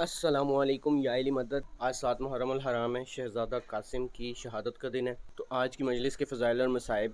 السلام علیکم یا علی مدد۔ آج 7 محرم الحرام ہے، شہزادہ قاسم کی شہادت کا دن ہے۔ تو آج کی مجلس کے فضائل اور مصائب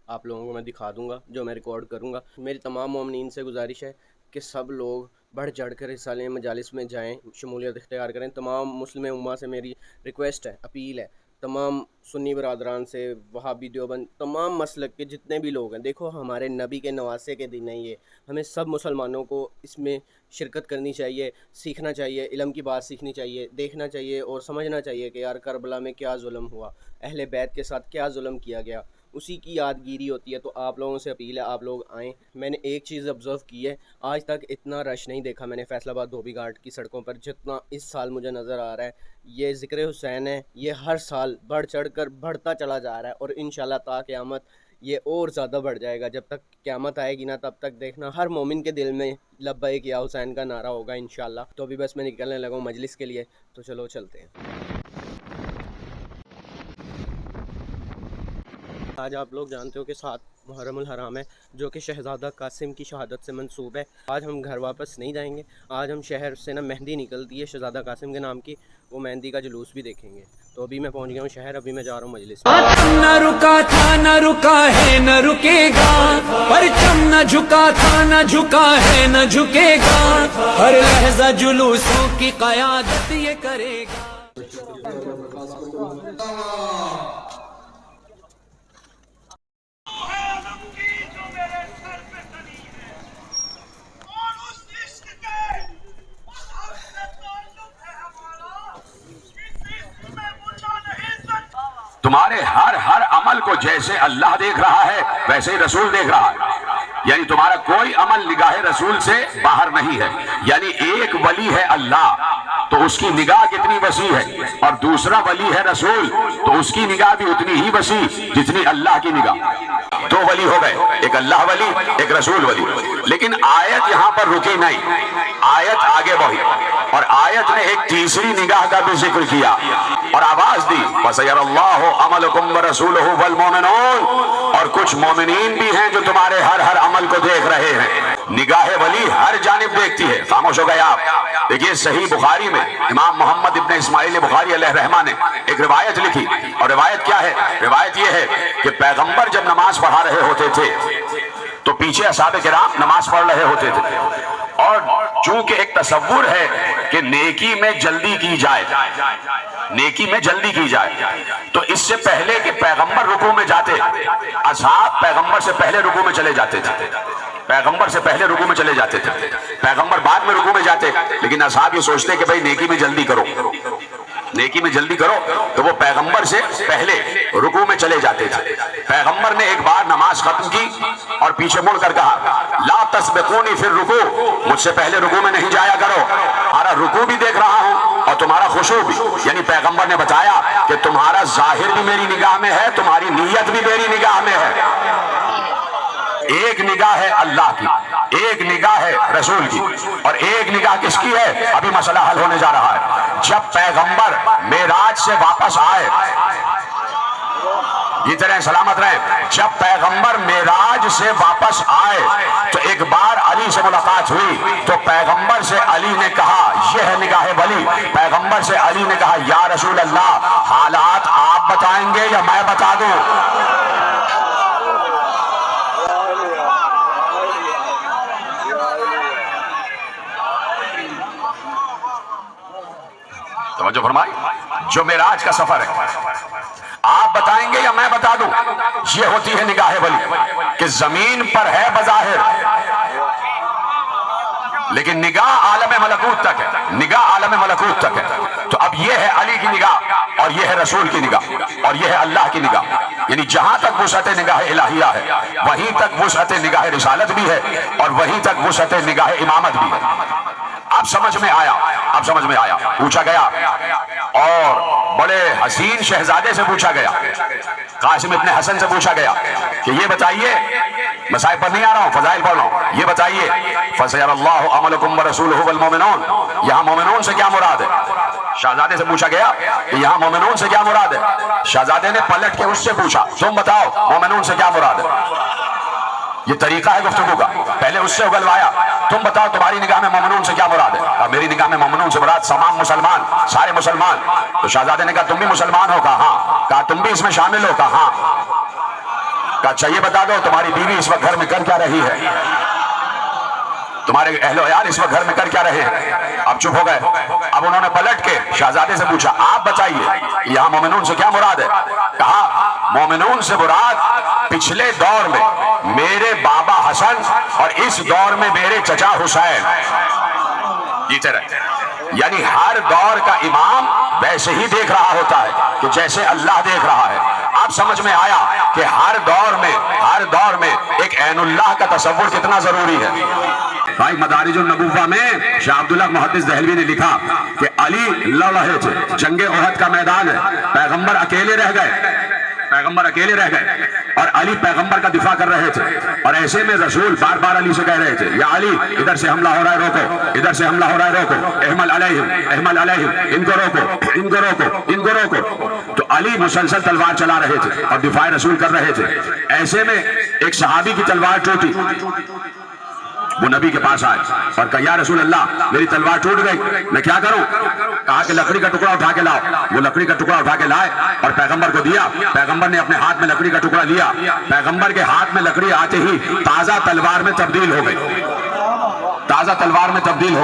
آپ لوگوں کو میں دکھا دوں گا، جو میں ریکارڈ کروں گا۔ میری تمام مومنین سے گزارش ہے کہ سب لوگ بڑھ چڑھ کر حصہ لیں، مجالس میں جائیں، شمولیت اختیار کریں۔ تمام مسلم امہ سے میری ریکویسٹ ہے، اپیل ہے، تمام سنی برادران سے، وہابی دیوبند، تمام مسلک کے جتنے بھی لوگ ہیں۔ دیکھو ہمارے نبی کے نواسے کے دن ہے یہ، ہمیں سب مسلمانوں کو اس میں شرکت کرنی چاہیے، سیکھنا چاہیے، علم کی بات سیکھنی چاہیے، دیکھنا چاہیے اور سمجھنا چاہیے کہ یار کربلا میں کیا ظلم ہوا، اہل بیت کے ساتھ کیا ظلم کیا گیا، اسی کی یادگیری ہوتی ہے۔ تو آپ لوگوں سے اپیل ہے آپ لوگ آئیں۔ میں نے ایک چیز آبزرو کی ہے، آج تک اتنا رش نہیں دیکھا میں نے فیصل آباد دھوبی گھاٹ کی سڑکوں پر جتنا اس سال مجھے نظر آ رہا ہے۔ یہ ذکر حسین ہے، یہ ہر سال بڑھ چڑھ کر بڑھتا چلا جا رہا ہے اور انشاءاللہ تا قیامت یہ اور زیادہ بڑھ جائے گا۔ جب تک قیامت آئے گی نا تب تک دیکھنا ہر مومن کے دل میں لبیک یا حسین کا نعرہ ہوگا انشاءاللہ۔ تو ابھی بس میں نکلنے لگا ہوں مجلس کے لیے، تو چلو چلتے ہیں۔ آج آپ لوگ جانتے ہو کہ 7 محرم الحرام ہے، جو کہ شہزادہ قاسم کی شہادت سے منسوب ہے۔ آج ہم گھر واپس نہیں جائیں گے، آج ہم شہر سے نا مہندی نکلتی ہے شہزادہ قاسم کے نام کی، وہ مہندی کا جلوس بھی دیکھیں گے۔ تو ابھی میں پہنچ گیا ہوں شہر، ابھی میں جا رہا ہوں مجلس میں۔ نہ رکا تھا نہ رکا ہے نہ رکے گا، پرچم نہ جھکا تھا نہ جھکا ہے نہ جھکے گا، ہر لحظہ جلوسوں کی قیادت یہ کرے گا۔ تمہارے ہر عمل کو جیسے اللہ دیکھ رہا ہے ویسے ہی رسول دیکھ رہا ہے، یعنی تمہارا کوئی عمل نگاہ رسول سے باہر نہیں ہے۔ یعنی ایک ولی ہے اللہ تو اس کی نگاہ کتنی وسیع ہے، اور دوسرا ولی ہے رسول تو اس کی نگاہ بھی اتنی ہی وسیع جتنی اللہ کی نگاہ۔ دو ولی ہو گئے، ایک اللہ ولی ایک رسول ولی۔ لیکن آیت یہاں پر رکی نہیں، آیت آگے بڑھی اور آیت نے ایک تیسری نگاہ کا بھی ذکر کیا اور آواز دی وَسَيَرَ اللَّهُ عَمَلَكُمْ وَرَسُولُهُ وَالْمُؤْمِنُونَ، اور کچھ مومنین بھی ہیں جو تمہارے ہر عمل کو دیکھ رہے ہیں۔ نگاہ ولی ہر جانب دیکھتی ہے۔ خاموش ہو گئے آپ؟ دیکھیے صحیح بخاری میں امام محمد ابن اسماعیل بخاری علیہ رحمہ نے ایک روایت لکھی، اور روایت کیا ہے؟ روایت یہ ہے کہ پیغمبر جب نماز پڑھا رہے ہوتے تھے تو پیچھے اصحاب کرام نماز پڑھ رہے ہوتے تھے، اور چونکہ ایک تصور ہے کہ نیکی میں جلدی کی جائے، نیکی میں جلدی کی جائے، تو اس سے پہلے کہ پیغمبر رکوع میں جاتے، اصحاب پیغمبر سے پہلے رکوع میں چلے جاتے تھے، پیغمبر سے پہلے رکوع میں چلے جاتے تھے، پیغمبر بعد میں رکوع میں جاتے، لیکن اصحاب یہ سوچتے کہ بھئی نیکی میں جلدی کرو، نیکی میں جلدی کرو، تو وہ پیغمبر سے پہلے رکوع میں چلے جاتے تھے۔ پیغمبر نے ایک بار نماز ختم کی اور پیچھے مڑ کر کہا لا تسبقونی فی الرکوع، مجھ سے پہلے رکوع میں نہیں جایا کرو، تمہارا رکوع بھی دیکھ رہا ہوں اور تمہارا خشوع بھی۔ یعنی پیغمبر نے بتایا کہ تمہارا ظاہر بھی میری نگاہ میں ہے، تمہاری نیت بھی میری نگاہ میں ہے۔ ایک نگاہ ہے اللہ کی، ایک نگاہ ہے رسول کی، اور ایک نگاہ کس کی ہے؟ ابھی مسئلہ حل ہونے جا رہا ہے۔ جب پیغمبر معراج سے واپس آئے، جیتے رہیں سلامت رہیں، جب پیغمبر معراج سے واپس آئے تو ایک بار علی سے ملاقات ہوئی، تو پیغمبر سے علی نے کہا، یہ ہے نگاہ ولی، پیغمبر سے علی نے کہا یا رسول اللہ حالات آپ بتائیں گے یا میں بتا دوں؟ توجہ فرمائی، جو معراج کا سفر ہے آپ بتائیں گے یا میں بتا دوں؟ یہ ہوتی ہے نگاہ ولی کہ زمین پر ہے بظاہر لیکن نگاہ عالم ملکوت تک ہے، نگاہ عالم ملکوت تک ہے۔ تو اب یہ ہے علی کی نگاہ اور یہ ہے رسول کی نگاہ اور یہ ہے اللہ کی نگاہ، یعنی جہاں تک وسعت نگاہ الہیہ ہے وہیں تک وسعت نگاہ رسالت بھی ہے اور وہیں تک وسعت نگاہ امامت بھی ہے۔ اب سمجھ میں آیا، اب سمجھ میں آیا۔ پوچھا گیا اور بڑے حسین شہزادے سے پوچھا گیا، قاسم ابن حسن سے پوچھا گیا کہ یہ بتائیے، مسائل پر نہیں آ رہا ہوں، فضائل پڑھ رہا ہوں، یہ بتائیے فَسَيَرَ اللَّهُ عَمَلَكُمْ وَرَسُولُهُ وَالْمُؤْمِنُونَ، یہاں مومنون سے کیا مراد ہے؟ شہزادے سے پوچھا گیا کہ یہاں مومنون سے کیا مراد ہے؟ شہزادے نے پلٹ کے اس سے پوچھا تم بتاؤ مومنون سے کیا مراد ہے؟ یہ طریقہ ہے گفتگو کا۔ پہلے اس سے اگلوایا تم بتاؤ تمہاری نگاہ میں ممنون سے کیا مراد ہے؟ کہا میری نگاہ میں ممنون سے مراد تمام مسلمان، سارے مسلمان۔ تو شہزادے نے کہا تم بھی مسلمان ہو؟ کہا ہاں۔ کہا تم بھی اس میں شامل ہو؟ کہا ہاں۔ کہا اچھا یہ بتا دو تمہاری بیوی اس وقت گھر میں کر کیا رہی ہے؟ تمہارے اہل و عیال اس وقت گھر میں کر کیا رہے ہیں؟ اب چپ ہو گئے۔ اب انہوں نے پلٹ کے شہزادے سے پوچھا آپ بتائیے یہاں مومنون سے کیا مراد ہے؟ کہا مومنون سے مراد پچھلے دور میں میرے بابا حسن اور اس دور میں میرے چچا حسین جیتے رہے۔ یعنی ہر دور کا امام ویسے ہی دیکھ رہا ہوتا ہے کہ جیسے اللہ دیکھ رہا ہے۔ اب سمجھ میں آیا کہ ہر دور میں ایک عین اللہ کا تصور کتنا ضروری ہے۔ بھائی مدارج النبوہ میں شاہ عبداللہ محدث دہلوی نے لکھا کہ علی لڑ رہے تھے، جنگ احد کا میدان ہے، پیغمبر اکیلے رہ گئے اور علی پیغمبر کا دفاع کر رہے تھے، اور ایسے میں رسول بار بار علی سے کہہ رہے تھے یا علی ادھر سے حملہ ہو رہا ہے روکو، ادھر سے حملہ ہو رہا ہے روکو، احمل علیہم ان کو روکو۔ تو علی مسلسل تلوار چلا رہے تھے اور دفاع رسول کر رہے تھے۔ ایسے میں ایک صحابی کی تلوار ٹوٹی، وہ نبی کے پاس آئے اور کہا یا رسول اللہ میری تلوار ٹوٹ گئی، میں کیا کروں؟ کہا کہ لکڑی کا ٹکڑا اٹھا کے لاؤ۔ وہ لکڑی کا ٹکڑا اٹھا کے لائے اور پیغمبر کو دیا۔ پیغمبر نے اپنے ہاتھ میں لکڑی کا ٹکڑا لیا۔ پیغمبر کے ہاتھ میں لکڑی آتے ہی تازہ تلوار میں تبدیل ہو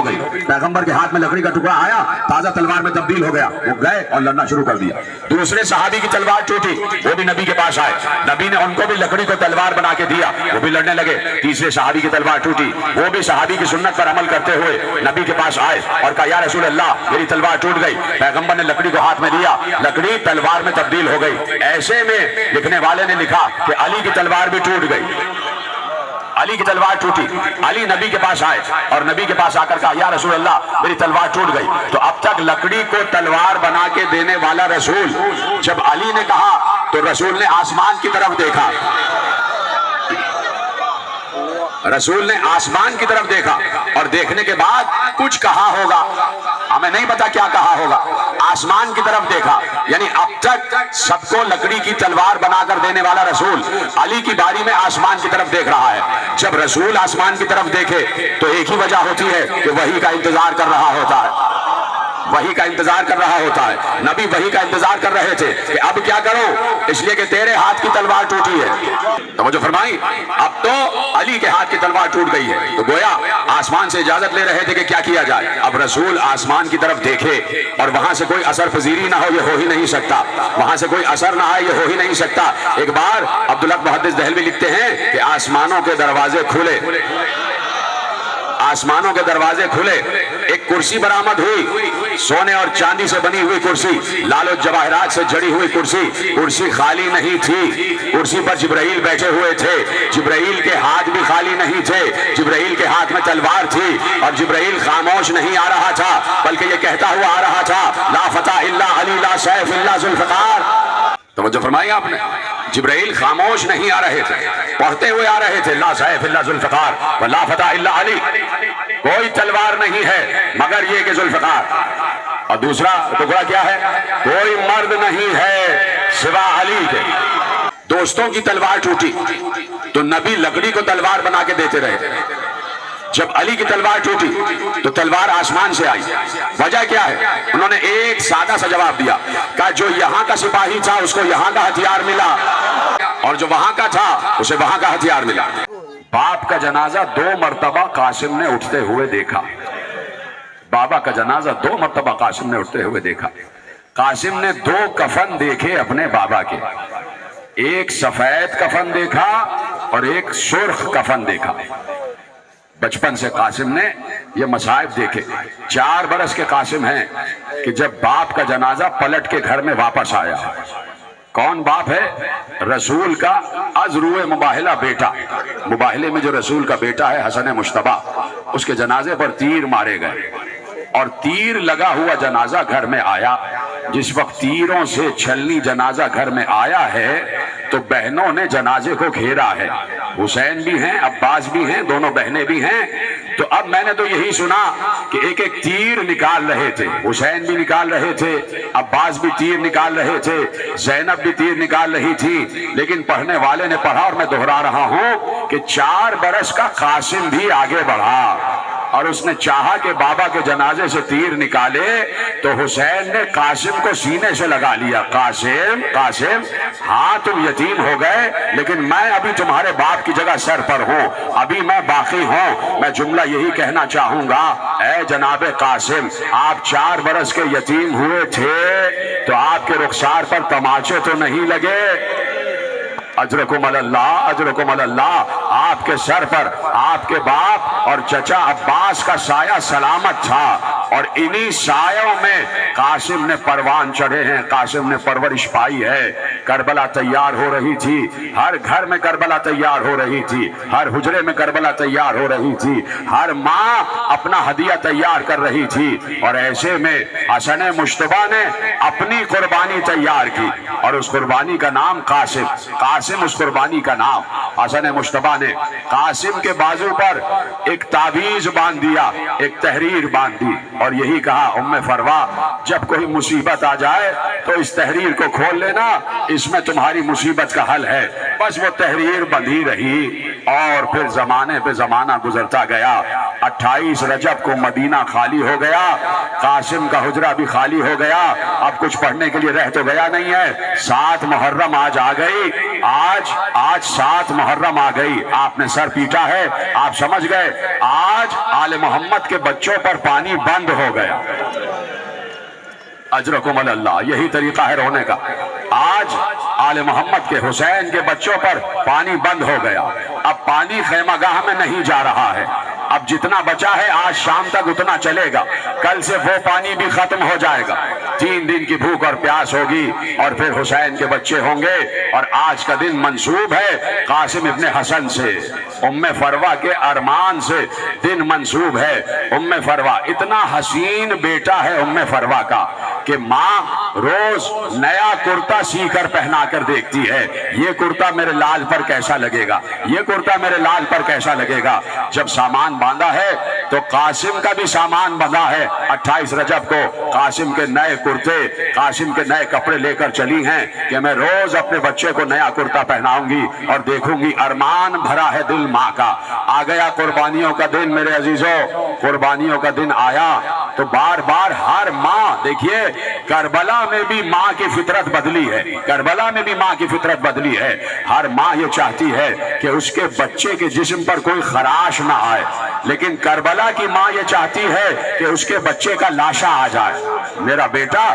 گئی۔ پیغمبر کے ہاتھ میں لکڑی کا ٹکڑا آیا، تازہ تلوار میں تبدیل ہو گیا۔ وہ گئے اور لڑنا شروع کر دیا۔ دوسرے صحابی کی تلوار ٹوٹی، وہ بھی نبی کے پاس آئے، نبی نے ان کو بھی لکڑی کو تلوار بنا کے دیا، وہ بھی لڑنے لگے۔ تیسرے صحابی کی تلوار ٹوٹی، وہ بھی صحابی کی سنت پر عمل کرتے ہوئے نبی کے پاس آئے اور کہا یا رسول اللہ میری تلوار ٹوٹ گئی۔ پیغمبر نے لکڑی کو ہاتھ میں لیا، لکڑی تلوار میں تبدیل ہو گئی۔ ایسے میں لکھنے والے نے لکھا کہ علی کی تلوار بھی ٹوٹ گئی، علی کی تلوار ٹوٹی۔ علی نبی کے پاس آئے اور نبی کے پاس آ کر کہا یا رسول اللہ میری تلوار ٹوٹ گئی۔ تو اب تک لکڑی کو تلوار بنا کے دینے والا رسول، جب علی نے کہا تو رسول نے آسمان کی طرف دیکھا، رسول نے آسمان کی طرف دیکھا اور دیکھنے کے بعد کچھ کہا ہوگا، ہمیں نہیں پتا کیا کہا ہوگا، آسمان کی طرف دیکھا۔ یعنی اب تک سب کو لکڑی کی تلوار بنا کر دینے والا رسول علی کی باری میں آسمان کی طرف دیکھ رہا ہے۔ جب رسول آسمان کی طرف دیکھے تو ایک ہی وجہ ہوتی ہے کہ وحی کا انتظار کر رہا ہوتا ہے، وحی کا انتظار کر رہا ہوتا ہے۔ نبی وحی کا انتظار کر رہے تھے کہ اب کیا کرو، اس لیے کہ تیرے ہاتھ کی تلوار ٹوٹی ہے۔ توجہ فرمائی، اب تو علی کے ہاتھ کی تلوار ٹوٹ گئی ہے، تو گویا آسمان سے اجازت لے رہے تھے کہ کیا کیا جائے۔ اب رسول آسمان کی طرف دیکھے اور وہاں سے کوئی اثر پذیری نہ ہو، یہ ہو ہی نہیں سکتا، وہاں سے کوئی اثر نہ آئے، یہ ہو ہی نہیں سکتا۔ ایک بار عبداللہ محدث دہلوی لکھتے ہیں کہ آسمانوں کے دروازے کھلے، آسمانوں کے دروازے کھلے، ایک کرسی برآمد ہوئی، سونے اور چاندی سے بنی ہوئی کرسی، لال و جواہرات سے جڑی ہوئی کرسی۔ کرسی خالی نہیں تھی، کرسی پر جبرائیل بیٹھے ہوئے تھے، جبرائیل کے ہاتھ بھی خالی نہیں تھے، جبرائیل کے ہاتھ میں تلوار تھی اور جبرائیل خاموش نہیں آ رہا تھا بلکہ یہ کہتا ہوا آ رہا تھا لا فتح الا علی لا سیف الا ذوالفقار۔ توجہ فرمائی آپ نے، جبرائیل خاموش نہیں آ رہے تھے، پڑھتے ہوئے آ رہے تھے لا سیف الا ذوالفقار ولا فتح الا علی، کوئی تلوار نہیں ہے مگر یہ کہ ذوالفقار۔ اور دوسرا ٹکڑا کیا ہے، کوئی مرد نہیں ہے سوا علی کے۔ دوستوں کی تلوار ٹوٹی تو نبی لکڑی کو تلوار بنا کے دیتے رہے، جب علی کی تلوار ٹوٹی تو تلوار آسمان سے آئی۔ وجہ کیا ہے؟ انہوں نے ایک سادہ سا جواب دیا، کہا جو یہاں کا سپاہی تھا اس کو یہاں کا ہتھیار ملا اور جو وہاں کا تھا اسے وہاں کا ہتھیار ملا۔ باپ کا جنازہ 2 مرتبہ قاسم نے اٹھتے ہوئے دیکھا، بابا کا جنازہ 2 مرتبہ قاسم نے اٹھتے ہوئے دیکھا۔ قاسم نے 2 کفن دیکھے اپنے بابا کے، ایک سفید کفن دیکھا اور ایک سرخ کفن دیکھا۔ بچپن سے قاسم نے یہ مصائب دیکھے، 4 برس کے قاسم ہیں کہ جب باپ کا جنازہ پلٹ کے گھر میں واپس آیا۔ کون باپ ہے؟ رسول کا ازروئے مباہلہ بیٹا، مباہلے میں جو رسول کا بیٹا ہے حسن مشتبہ، اس کے جنازے پر تیر مارے گئے اور تیر لگا ہوا جنازہ گھر میں آیا۔ جس وقت تیروں سے چھلنی جنازہ گھر میں آیا ہے تو بہنوں نے جنازے کو گھیرا ہے حسین بھی ہیں، عباس بھی ہیں، دونوں بہنیں بھی ہیں۔ تو اب میں نے تو یہی سنا کہ ایک ایک تیر نکال رہے تھے، حسین بھی نکال رہے تھے، عباس بھی تیر نکال رہے تھے، زینب بھی تیر نکال رہی تھی، لیکن پڑھنے والے نے پڑھا اور میں دہرا رہا ہوں کہ 4 برس کا قاسم بھی آگے بڑھا اور اس نے چاہا کہ بابا کے جنازے سے تیر نکالے تو حسین نے قاسم کو سینے سے لگا لیا۔ قاسم قاسم، ہاں تم یتیم ہو گئے لیکن میں ابھی تمہارے باپ کی جگہ سر پر ہوں، ابھی میں باقی ہوں۔ میں جملہ یہی کہنا چاہوں گا، اے جناب قاسم، آپ 4 برس کے یتیم ہوئے تھے تو آپ کے رخسار پر تماچے تو نہیں لگے؟ اجرکم اللہ، اجرکم اللہ، آپ کے سر پر آپ کے باپ اور چچا عباس کا سایہ سلامت تھا، اور انہی سایوں میں قاسم نے پروان چڑھے ہیں، قاسم نے پرورش پائی ہے۔ کربلا تیار ہو رہی تھی، ہر گھر میں کربلا تیار ہو رہی تھی، ہر حجرے میں کربلا تیار ہو رہی تھی، ہر ماں اپنا ہدیہ تیار کر رہی تھی، اور ایسے میں حسن مجتبیٰ نے اپنی قربانی تیار کی، اور اس قربانی کا نام قاسم، قاسم اس قربانی کا نام۔ حسن مجتبیٰ نے قاسم کے بازو پر ایک تعویذ باندھ دیا، ایک تحریر باندھ دی، اور یہی کہا ام فروا جب کوئی مصیبت آ جائے تو اس تحریر کو کھول لینا، اس میں تمہاری مصیبت کا حل ہے۔ بس وہ تحریر بندھی رہی، اور پھر زمانے پہ زمانہ گزرتا گیا۔ 28 رجب کو مدینہ خالی ہو گیا، قاسم کا حجرہ بھی خالی ہو گیا، اب کچھ پڑھنے کے لیے رہ تو گیا نہیں ہے۔ 7 محرم آج آ گئی، آج 7 محرم آ گئی، آپ نے سر پیٹا ہے، آپ سمجھ گئے آج آل محمد کے بچوں پر پانی بند ہو گیا۔ اجرکم اللہ، یہی طریقہ ہے رونے کا۔ آج آل محمد کے حسین کے بچوں پر پانی بند ہو گیا، اب پانی خیمہ گاہ میں نہیں جا رہا ہے، اب جتنا بچا ہے آج شام تک اتنا چلے گا، کل سے وہ پانی بھی ختم ہو جائے گا۔ 3 دن کی بھوک اور پیاس ہوگی، اور پھر حسین کے بچے ہوں گے، اور آج کا دن منسوب ہے قاسم ابن حسن سے، ام فروا کے ارمان سے دن منسوب ہے۔ ام فروا اتنا حسین بیٹا ہے ام فروا کا کہ ماں روز نیا کرتا سی کر پہنا کر دیکھتی ہے، یہ کرتا میرے لال پر کیسا لگے گا، یہ کرتا میرے لال پر کیسا لگے گا۔ جب سامان باندھا ہے تو قاسم کا بھی سامان باندھا ہے۔ 28 رجب کو قاسم کے نئے کرتے، قاسم کے نئے کپڑے لے کر چلی ہیں کہ میں روز اپنے بچے کو نیا کرتا پہناؤں گی اور دیکھوں گی ارمان بھرا ہے دل ماں کا۔ آ گیا قربانیوں کا دن میرے عزیزوں، قربانیوں کا دن آیا تو بار بار ہر ماں، دیکھیے کربلا میں بھی ماں کی فطرت بدلی ہے، کربلا میں بھی ماں کی فطرت بدلی ہے۔ ہر ماں یہ چاہتی ہے کہ اس کے بچے کے جسم پر کوئی خراش نہ آئے، لیکن کربلا کی ماں یہ چاہتی ہے کہ اس کے بچے کا لاشا آ جائے، میرا بیٹا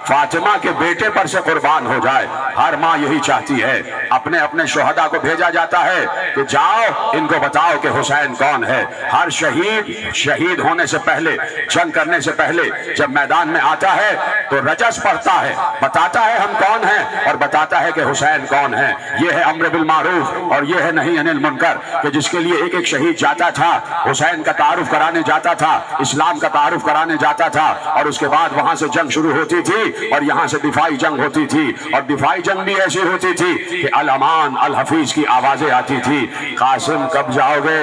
فاطمہ کے بیٹے پر سے قربان ہو جائے۔ ہر ماں یہی چاہتی ہے۔ اپنے اپنے شہداء کو بھیجا جاتا ہے کہ جاؤ ان کو بتاؤ کہ حسین کون ہے۔ ہر شہید ہونے سے پہلے، جنگ کرنے سے پہلے جب میدان میں آتا ہے تو رجس پڑھتا ہے، بتاتا ہے ہم کون ہیں اور بتاتا ہے کہ حسین کون ہے۔ یہ ہے امر بالمعروف اور یہ ہے نہی عن المنکر، کہ جس کے لیے ایک ایک شہید جاتا تھا، حسین کا تعارف کرانے جاتا تھا، اسلام کا تعارف کرانے جاتا تھا، اور اس کے بعد وہاں سے جنگ شروع ہوتی تھی اور یہاں سے دفاعی جنگ ہوتی تھی، اور دفاعی جنگ بھی ایسی ہوتی تھی کہ الامان الحفیظ کی آوازیں آتی تھی۔ قاسم کب جاؤ گے؟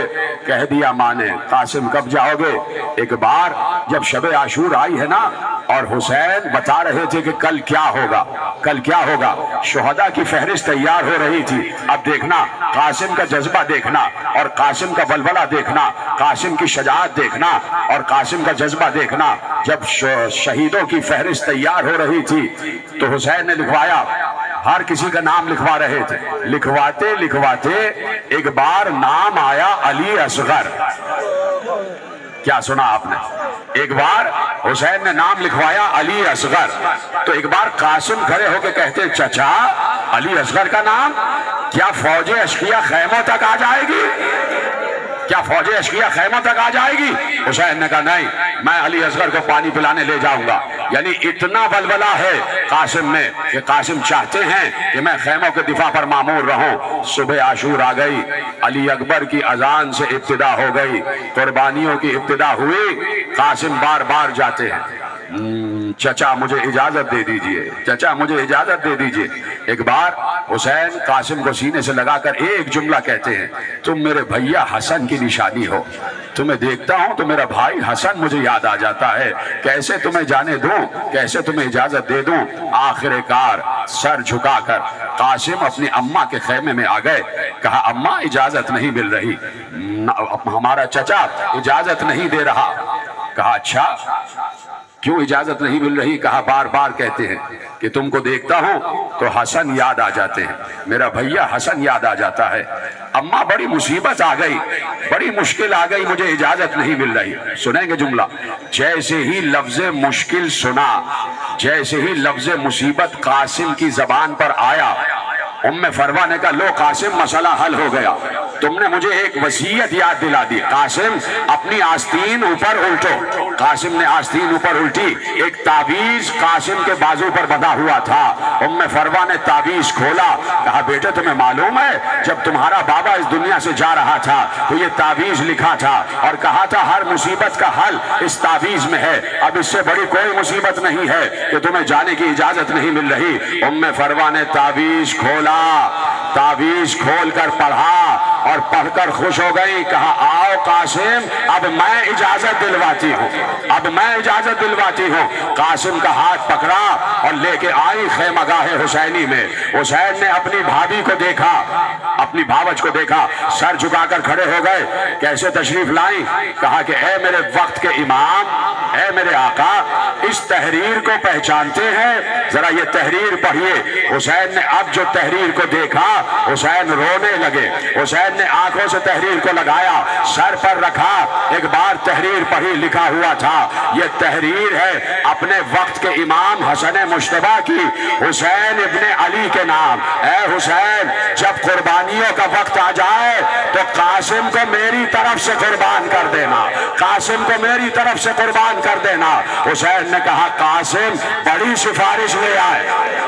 کہہ دیا ماں نے، قاسم کب جاؤ گے؟ ایک بار جب شب عاشور آئی ہے نا، اور حسین بتا رہے تھے کہ کل کیا ہوگا، کل کیا ہوگا، شہداء کی فہرست تیار ہو رہی تھی۔ اب دیکھنا قاسم کا جذبہ دیکھنا، اور قاسم کا بلبلہ دیکھنا، قاسم کی شجاعت دیکھنا اور قاسم کا جذبہ دیکھنا۔ جب شہیدوں کی فہرست تیار ہو رہی تھی تو حسین نے لکھوایا، ہر کسی کا نام لکھوا رہے تھے، لکھواتے لکھواتے ایک بار نام آیا علی اصغر۔ کیا سنا آپ نے؟ ایک بار حسین نے نام لکھوایا علی اصغر، تو ایک بار قاسم کھڑے ہو کے کہتے چچا علی اصغر کا نام، کیا فوج اشقیہ خیموں تک آ جائے گی؟ کیا فوج اشقیہ خیموں تک آ جائے گی؟ حسین نے کہا نہیں، میں علی اصغر کو پانی پلانے لے جاؤں گا۔ یعنی اتنا بلبلہ ہے قاسم میں کہ قاسم چاہتے ہیں کہ میں خیموں کے دفاع پر مامور رہوں۔ صبح عاشور آ گئی، علی اکبر کی اذان سے ابتدا ہو گئی، قربانیوں کی ابتدا ہوئی۔ قاسم بار بار جاتے ہیں، چچا مجھے اجازت دے دیجئے، چچا مجھے اجازت دے دیجئے۔ ایک بار حسین قاسم کو سینے سے لگا کر ایک جملہ کہتے ہیں، تم میرے بھیا حسن کی نشانی ہو، تمہیں دیکھتا ہوں تو میرا بھائی حسن مجھے یاد آ جاتا ہے، کیسے تمہیں جانے دوں، کیسے تمہیں اجازت دے دوں۔ آخر کار سر جھکا کر قاسم اپنی اماں کے خیمے میں آ گئے، کہا اماں اجازت نہیں مل رہی، ہمارا چچا اجازت نہیں دے رہا۔ کہا اچھا کیوں اجازت نہیں مل رہی؟ کہا بار بار کہتے ہیں کہ تم کو دیکھتا ہوں تو حسن یاد آ جاتے ہیں، میرا بھیا حسن یاد آ جاتا ہے۔ اماں بڑی مصیبت آ گئی، بڑی مشکل آ گئی، مجھے اجازت نہیں مل رہی۔ سنیں گے جملہ، جیسے ہی لفظ مشکل سنا، جیسے ہی لفظ مصیبت قاسم کی زبان پر آیا، فروا نے کہا لو قاسم مسئلہ حل ہو گیا، تم نے مجھے ایک وصیت یاد دلا دی، قاسم اپنی آستین اوپر الٹو۔ قاسم نے آستین اوپر الٹی، ایک تعویذ قاسم کے بازو پر بندھا ہوا تھا، فروا نے تعویذ کھولا، کہا بیٹے تمہیں معلوم ہے جب تمہارا بابا اس دنیا سے جا رہا تھا تو یہ تعویذ لکھا تھا اور کہا تھا ہر مصیبت کا حل اس تعویذ میں ہے، اب اس سے بڑی کوئی مصیبت نہیں ہے کہ تمہیں جانے کی اجازت نہیں مل رہی۔ فروا نے تعویذ کھولا، تعویذ کھول کر پڑھا اور پڑھ کر خوش ہو گئی، کہا آؤ قاسم اب میں اجازت دلواتی ہوں، اب میں اجازت دلواتی ہوں۔ قاسم کا ہاتھ پکڑا اور لے کے آئی خیمہ گاہ حسینی میں۔ حسین نے اپنی بھابھی کو دیکھا، اپنی بھاوج کو دیکھا، سر جھکا کر کھڑے ہو گئے، کیسے تشریف لائیں؟ کہا کہ اے میرے وقت کے امام، اے میرے آقا، اس تحریر کو پہچانتے ہیں؟ ذرا یہ تحریر پڑھیے۔ حسین نے اب جو تحریر کو دیکھا، حسین رونے لگے۔ حسین نے آنکھوں سے تحریر کو لگایا، سر پر رکھا، ایک بار تحریر پڑھی، لکھا ہوا تھا یہ تحریر ہے اپنے وقت کے امام حسن مجتبیٰ کی، حسین ابن علی کے نام۔ اے حسین جب قربانیوں کا وقت آ جائے تو قاسم کو میری طرف سے قربان کر دینا، قاسم کو میری طرف سے قربان کر دینا۔ حسین نے کہا قاسم بڑی سفارش لے آئے،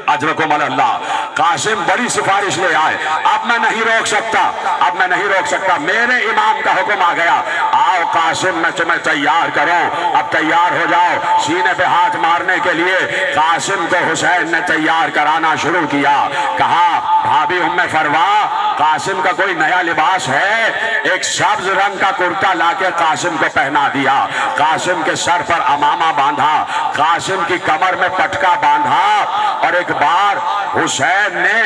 اجرکم اللہ، قاسم بڑی سفارش لے آئے، اب میں نہیں روک سکتا، اب میں نہیں روک سکتا، میرے امام کا حکم آ گیا، آؤ قاسم میں تمہیں تیار کروں، اب تیار ہو جاؤ سینے پہ ہاتھ مارنے کے لیے۔ قاسم کو حسین نے تیار کرانا شروع کیا، کہا بھابھی فروا قاسم کا کوئی نیا لباس ہے؟ ایک سبز رنگ کا کرتا لا کے قاسم کو پہنا دیا، قاسم کے سر پر امامہ باندھا، قاسم کی کمر میں پٹکا باندھا، اور ایک بار حسین نے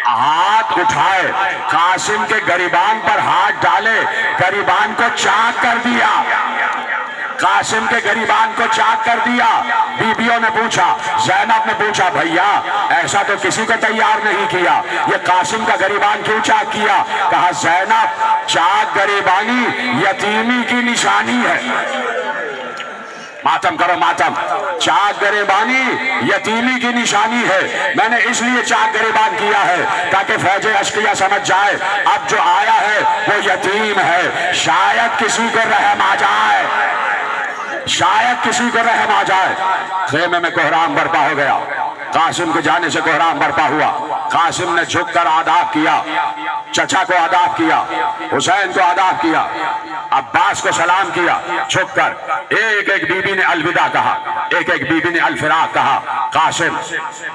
ہاتھ اٹھائے، قاسم کے گریبان پر ہاتھ ڈالے، گریبان کو چاک کر دیا، قاسم کے گریبان کو چاک کر دیا۔ بیبیوں نے پوچھا، زینب نے پوچھا بھیا ایسا تو کسی کو تیار نہیں کیا، یہ قاسم کا گریبان کیوں چاک کیا؟ کہا زینب چاک گریبانی یتیمی کی نشانی ہے، ماتم کرو ماتم، چاک گریبانی یتیمی کی نشانی ہے، میں نے اس لیے چاک گریبان کیا ہے تاکہ فوج اشقیہ سمجھ جائے اب جو آیا ہے وہ یتیم ہے، شاید کسی کو رحم آ جائے، شاید کسی کو رحم آ جائے۔ خیمے میں کوہرام برپا ہو گیا، قاسم کے جانے سے کوہرام برپا ہوا، قاسم نے جھک کر آداب کیا، چچا کو آداب کیا، حسین کو آداب کیا، عباس کو سلام کیا، جھک کر ایک ایک بی بی نے الوداع کہا، ایک ایک بی بی نے الفراق کہا۔ قاسم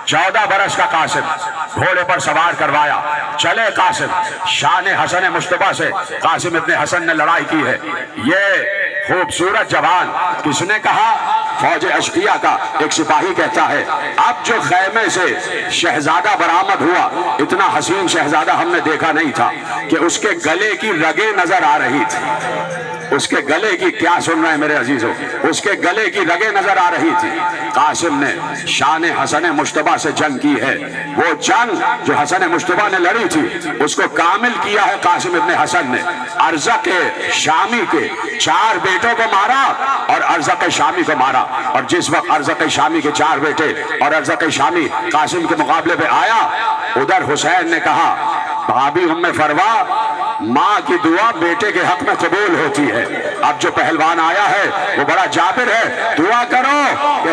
14 برس کا قاسم گھوڑے پر سوار کروایا، چلے قاسم، شان حسن مجتبیٰ سے قاسم ابن حسن نے لڑائی کی ہے۔ یہ خوبصورت جوان کس نے کہا؟ فوج اشقیہ کا ایک سپاہی کہتا ہے اب جو خیمے سے شہزادہ برآمد ہوا، اتنا حسین شہزادہ ہم نے دیکھا نہیں تھا کہ اس کے گلے کی رگیں نظر آ رہی تھی، اس کے گلے کی، کیا سن رہے ہیں میرے عزیزوں، اس کے گلے کی رگیں نظر آ رہی تھی۔ قاسم نے شان حسن مجتبیٰ سے جنگ کی ہے، وہ جنگ جو حسن مجتبیٰ نے لڑی تھی اس کو کامل کیا ہے قاسم ابن حسن نے۔ ارزق شامی کے 4 بیٹوں کو مارا اور ارزق شامی کو مارا، اور جس وقت ارزق شامی کے 4 بیٹے اور ارزق شامی قاسم کے مقابلے پہ آیا، ادھر حسین نے کہا بھابھی فروا ماں کی دعا بیٹے کے حق میں قبول ہوتی ہے، اب جو پہلوان آیا ہے وہ بڑا جابر ہے، دعا کرو کہ